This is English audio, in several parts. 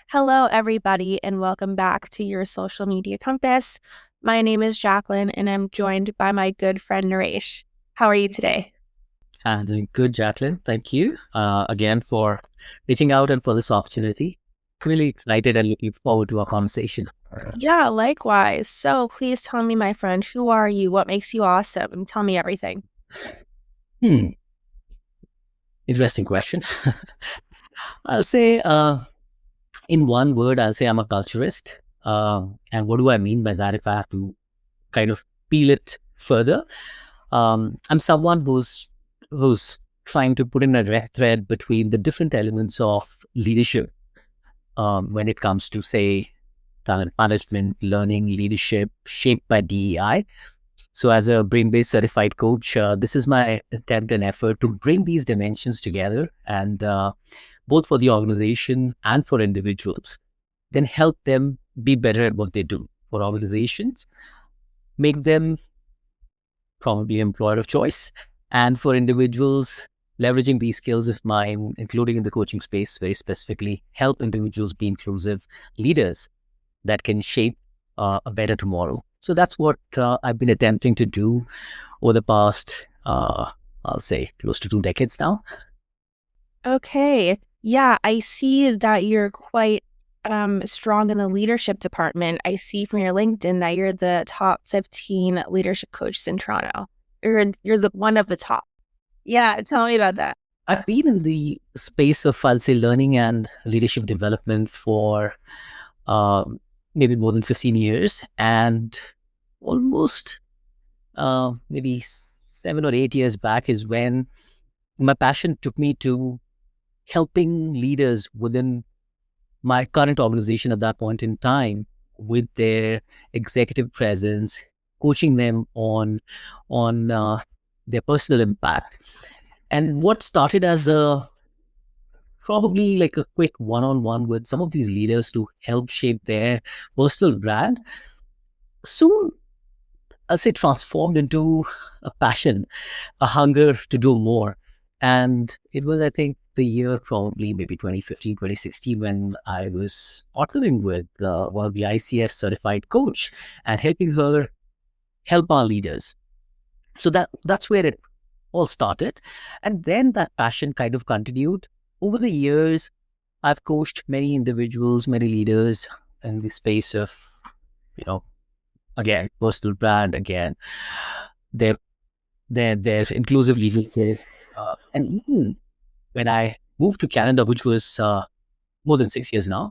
Hello, everybody, and welcome back to your social media compass. My name is Jacqueline, and I'm joined by my good friend Naresh. How are you today? I'm doing good, Jacqueline. Thank you again for reaching out and for this opportunity. Really excited and looking forward to our conversation. Yeah, likewise. So please tell me, my friend, who are you? What makes you awesome? And tell me everything. Hmm, interesting question. I'll say, in one word, I'll say I'm a culturist. And what do I mean by that if I have to kind of peel it further? I'm someone who's trying to put in a red thread between the different elements of leadership when it comes to, say, talent management, learning, leadership, shaped by DEI. So, as a brain based certified coach, this is my attempt and effort to bring these dimensions together and both for the organization and for individuals, then help them be better at what they do. For organizations, make them probably employer of choice, and for individuals, leveraging these skills of mine, including in the coaching space, very specifically, help individuals be inclusive leaders that can shape a better tomorrow. So that's what I've been attempting to do over the past, I'll say, close to 2 decades now. Okay. Yeah, I see that you're quite strong in the leadership department. I see from your LinkedIn that you're the top 15 leadership coaches in Toronto. You're the one of the top. Yeah, tell me about that. I've been in the space of, I'll say, learning and leadership development for uh, maybe more than 15 years. And almost maybe 7 or 8 years back is when my passion took me to helping leaders within my current organization at that point in time with their executive presence, coaching them on their personal impact. And what started as a probably like a quick one-on-one with some of these leaders to help shape their personal brand soon, I'll say, transformed into a passion, a hunger to do more. And it was, I think, the year probably maybe 2015, 2016, when I was partnering with one of the ICF certified coach and helping her help our leaders. So that's where it all started. And then that passion kind of continued. Over the years, I've coached many individuals, many leaders in the space of, you know, again, personal brand, again, their their inclusive leadership. And even when I moved to Canada, which was more than 6 years now,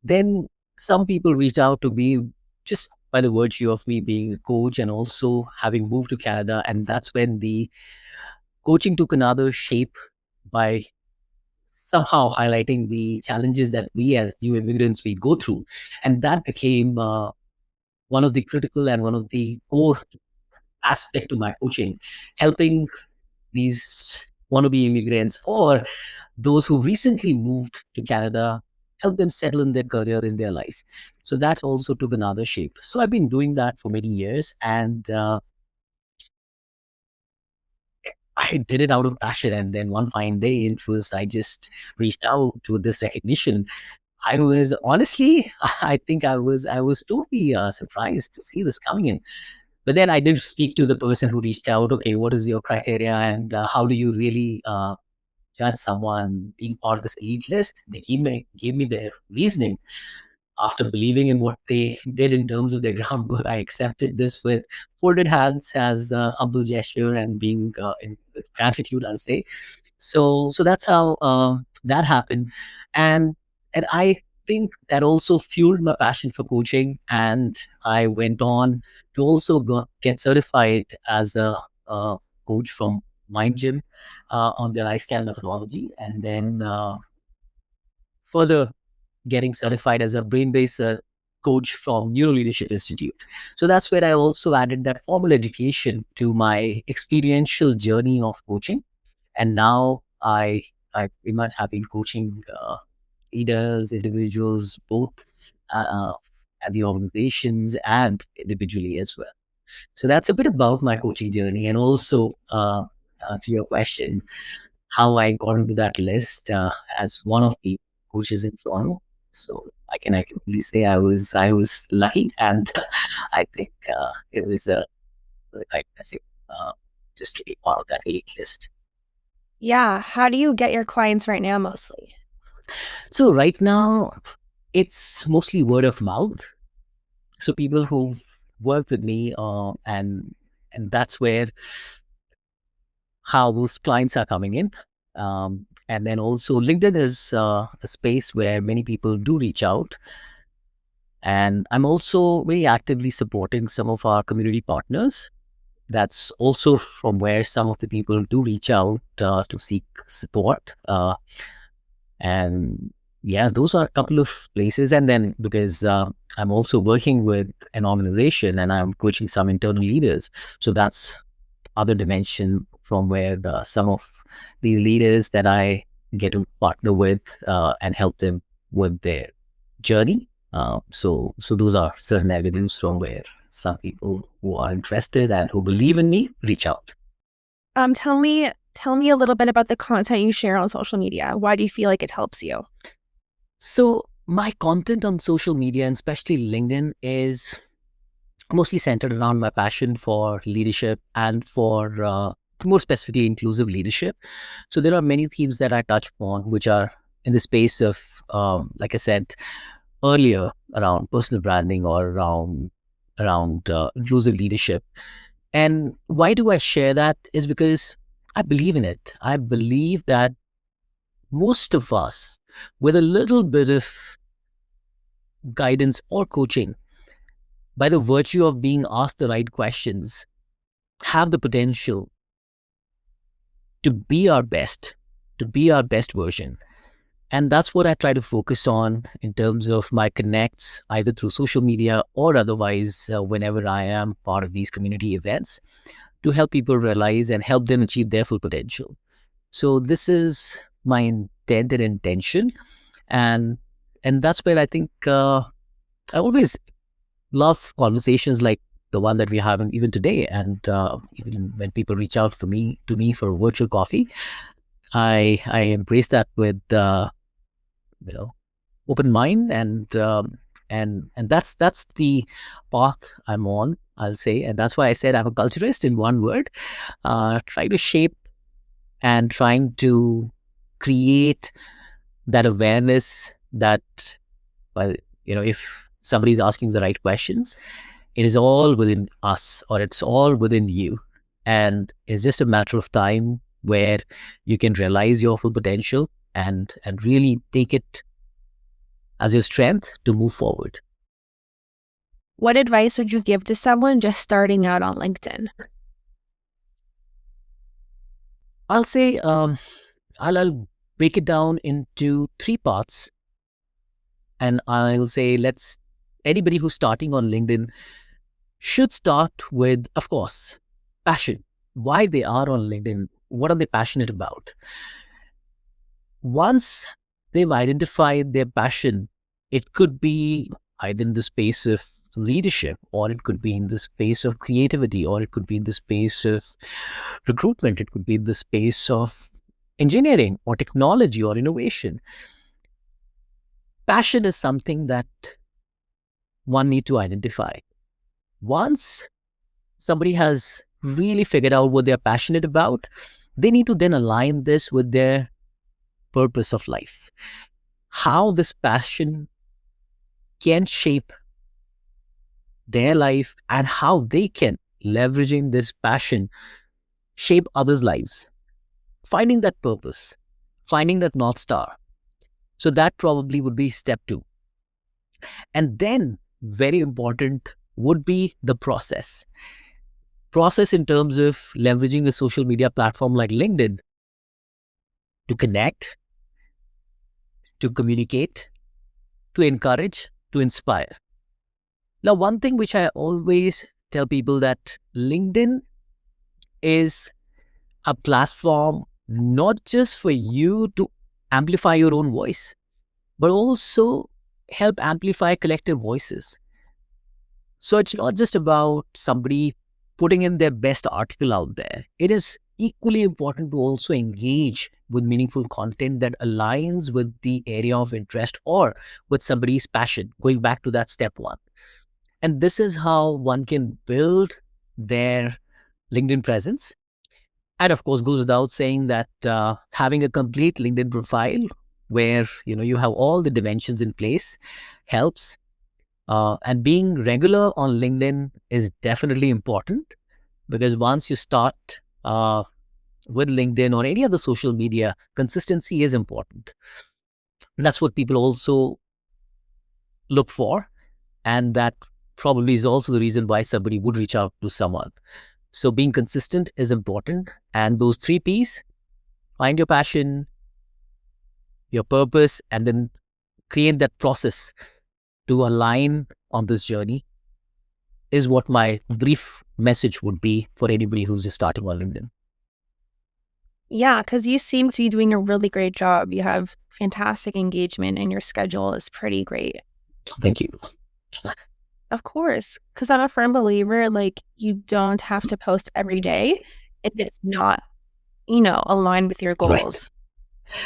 then some people reached out to me just by the virtue of me being a coach and also having moved to Canada. And that's when the coaching took another shape by somehow highlighting the challenges that we as new immigrants we go through. And that became one of the critical and one of the core aspect to my coaching, helping these wannabe immigrants or those who recently moved to Canada, help them settle in their career, in their life. So that also took another shape. So I've been doing that for many years, and I did it out of passion. And then one fine day, it was I just reached out to this recognition. I was honestly, I think I was totally surprised to see this coming in. But then I did speak to the person who reached out. Okay, what is your criteria, and how do you really judge someone being part of this elite list? They gave me their reasoning. After believing in what they did in terms of their groundwork, I accepted this with folded hands as a humble gesture and being in gratitude, I'll say. So that's how that happened, and I think that also fueled my passion for coaching. And I went on to also get certified as a coach from Mind Gym on their lifestyle methodology, and then further getting certified as a brain-based coach from Neuro Leadership Institute. So that's where I also added that formal education to my experiential journey of coaching. And now I pretty much have been coaching leaders, individuals, both uh, at the organizations and individually as well. So that's a bit about my coaching journey, and also to your question, how I got into that list as one of the coaches in Toronto. So I can really say I was lucky, and I think it was a quite blessing just to be part of that elite list. Yeah. How do you get your clients right now mostly? So right now, it's mostly word of mouth. So people who've worked with me, and that's where how those clients are coming in. And then also LinkedIn is a space where many people do reach out. And I'm also very actively supporting some of our community partners. That's also from where some of the people do reach out to seek support. And yeah, those are a couple of places. And then because I'm also working with an organization and I'm coaching some internal leaders. So that's other dimension from where some of these leaders that I get to partner with and help them with their journey. So those are certain avenues from where some people who are interested and who believe in me reach out. Tell me a little bit about the content you share on social media. Why do you feel like it helps you? So my content on social media, and especially LinkedIn, is mostly centered around my passion for leadership and for more specifically inclusive leadership. So there are many themes that I touch upon, which are in the space of, like I said earlier, around personal branding or around inclusive leadership. And why do I share that? Is because I believe in it. I believe that most of us, with a little bit of guidance or coaching, by the virtue of being asked the right questions, have the potential to be our best, to be our best version. And that's what I try to focus on in terms of my connects, either through social media or otherwise, whenever I am part of these community events, to help people realize and help them achieve their full potential. So this is my intent and intention, and that's where I think I always love conversations like the one that we're having even today, and even when people reach out for me to me for a virtual coffee, I embrace that with you know open mind, and that's the path I'm on, I'll say, and that's why I said I'm a culturist in one word. Try to shape and trying to create that awareness that, well, if somebody's asking the right questions, it is all within us, or it's all within you, and it's just a matter of time where you can realize your full potential and really take it as your strength to move forward. What advice would you give to someone just starting out on LinkedIn? I'll say I'll break it down into three parts, and I'll say let's anybody who's starting on LinkedIn should start with, of course, passion. Why they are on LinkedIn, what are they passionate about? Once they've identified their passion, it could be either in the space of leadership, or it could be in the space of creativity, or it could be in the space of recruitment, it could be in the space of engineering or technology or innovation. Passion is something that one need to identify. Once somebody has really figured out what they're passionate about, they need to then align this with their purpose of life. How this passion can shape their life and how they can, leveraging this passion, shape others' lives. Finding that purpose, finding that North Star. So that probably would be step two. And then, very important, would be the process. Process in terms of leveraging a social media platform like LinkedIn to connect, to communicate, to encourage, to inspire. Now, one thing which I always tell people, that LinkedIn is a platform not just for you to amplify your own voice, but also help amplify collective voices. So it's not just about somebody putting in their best article out there. It is equally important to also engage with meaningful content that aligns with the area of interest or with somebody's passion, going back to that step one. And this is how one can build their LinkedIn presence. And of course, goes without saying that having a complete LinkedIn profile where you have all the dimensions in place helps. And being regular on LinkedIn is definitely important, because once you start with LinkedIn or any other social media, consistency is important. And that's what people also look for. And that probably is also the reason why somebody would reach out to someone. So being consistent is important. And those 3 Ps: find your passion, your purpose, and then create that process to align on this journey, is what my brief message would be for anybody who's just starting on LinkedIn. Yeah, because you seem to be doing a really great job. You have fantastic engagement and your schedule is pretty great. Thank you. Of course, because I'm a firm believer, like, you don't have to post every day if it's not, aligned with your goals. Right.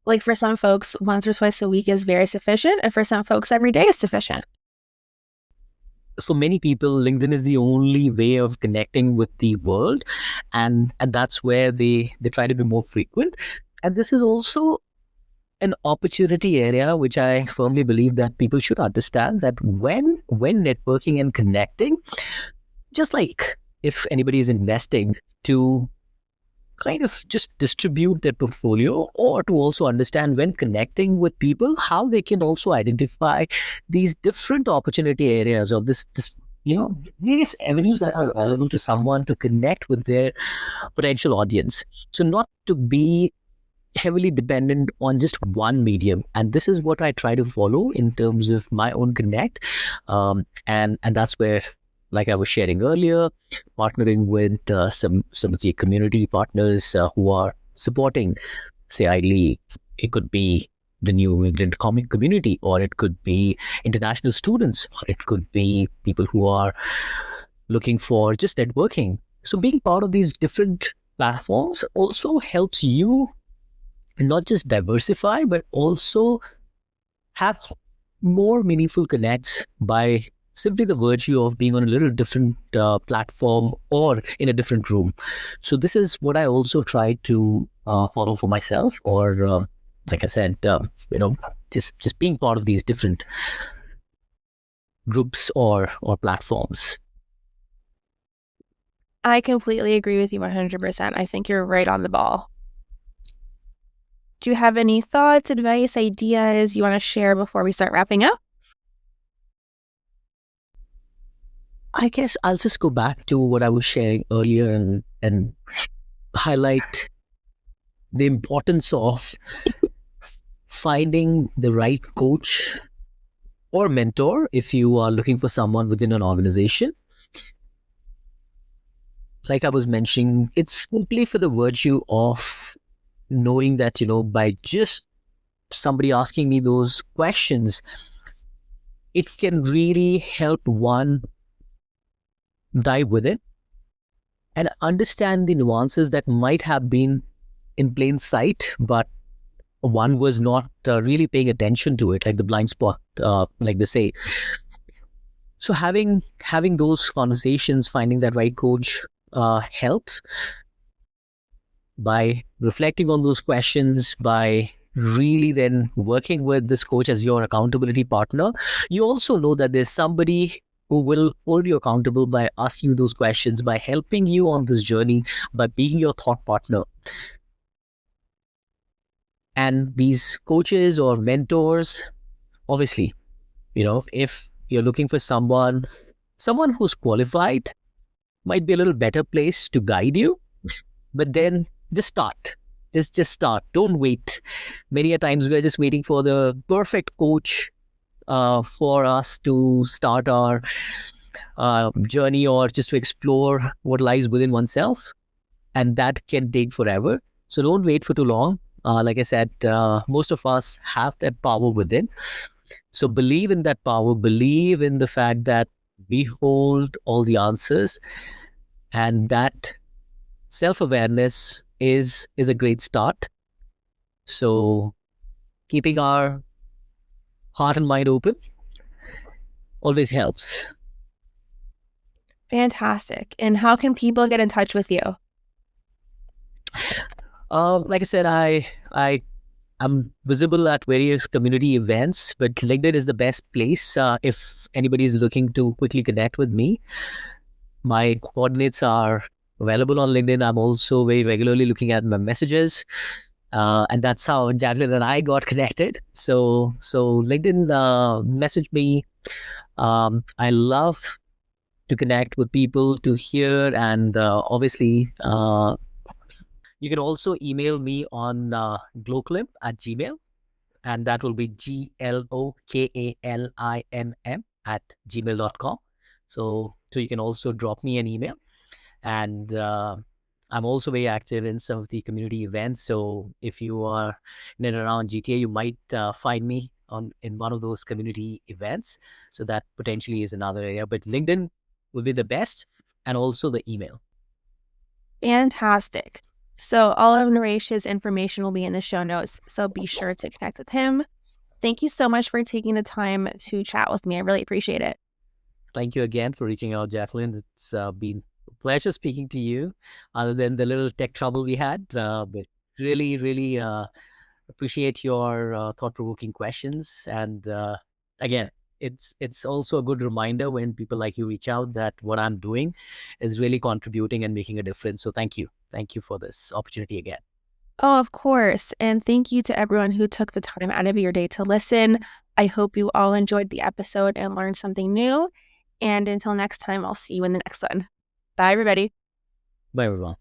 Like, for some folks, once or twice a week is very sufficient, and for some folks, every day is sufficient. For many people, LinkedIn is the only way of connecting with the world, and that's where they try to be more frequent. And this is also an opportunity area which I firmly believe that people should understand, that when networking and connecting, just like if anybody is investing to kind of just distribute their portfolio, or to also understand when connecting with people, how they can also identify these different opportunity areas of this various avenues that are available to someone to connect with their potential audience. So not to be heavily dependent on just one medium. And this is what I try to follow in terms of my own connect. And that's where, like I was sharing earlier, partnering with some of the community partners who are supporting, say, ideally, it could be the new immigrant comic community, or it could be international students, or it could be people who are looking for just networking. So being part of these different platforms also helps you not just diversify, but also have more meaningful connects by simply the virtue of being on a little different platform or in a different room. So this is what I also try to follow for myself, or like I said, just being part of these different groups or platforms. I completely agree with you 100%. I think you're right on the ball. Do you have any thoughts, advice, ideas you want to share before we start wrapping up? I guess I'll just go back to what I was sharing earlier and highlight the importance of finding the right coach or mentor if you are looking for someone within an organization. Like I was mentioning, it's simply for the virtue of knowing that, by just somebody asking me those questions, it can really help one dive within and understand the nuances that might have been in plain sight, but one was not really paying attention to it, like the blind spot, like they say. So having those conversations, finding that right coach helps. By reflecting on those questions, by really then working with this coach as your accountability partner, you also know that there's somebody who will hold you accountable by asking you those questions, by helping you on this journey, by being your thought partner. And these coaches or mentors, obviously, if you're looking for someone who's qualified, might be a little better place to guide you. But then just start. Just start. Don't wait. Many a times we're just waiting for the perfect coach for us to start our journey, or just to explore what lies within oneself. And that can take forever. So don't wait for too long. Like I said, most of us have that power within. So believe in that power. Believe in the fact that we hold all the answers, and that self-awareness is a great start. So keeping our heart and mind open always helps. Fantastic. And how can people get in touch with you? Like I said, I'm visible at various community events, but LinkedIn is the best place if anybody is looking to quickly connect with me. My coordinates are available on LinkedIn. I'm also very regularly looking at my messages. And that's how Jacqueline and I got connected. So LinkedIn, message me. I love to connect with people, to hear, and obviously, you can also email me on gloclim at gmail, and that will be GLOKALIMM at gmail.com. So you can also drop me an email. And I'm also very active in some of the community events. So if you are in and around GTA, you might find me in one of those community events. So that potentially is another area. But LinkedIn will be the best, and also the email. Fantastic. So all of Naresh's information will be in the show notes. So be sure to connect with him. Thank you so much for taking the time to chat with me. I really appreciate it. Thank you again for reaching out, Jacqueline. It's been a pleasure speaking to you, other than the little tech trouble we had. But really, really appreciate your thought-provoking questions. And again, it's also a good reminder when people like you reach out that what I'm doing is really contributing and making a difference. So thank you for this opportunity again. Oh, of course. And thank you to everyone who took the time out of your day to listen. I hope you all enjoyed the episode and learned something new. And until next time, I'll see you in the next one. Bye, everybody. Bye, everyone.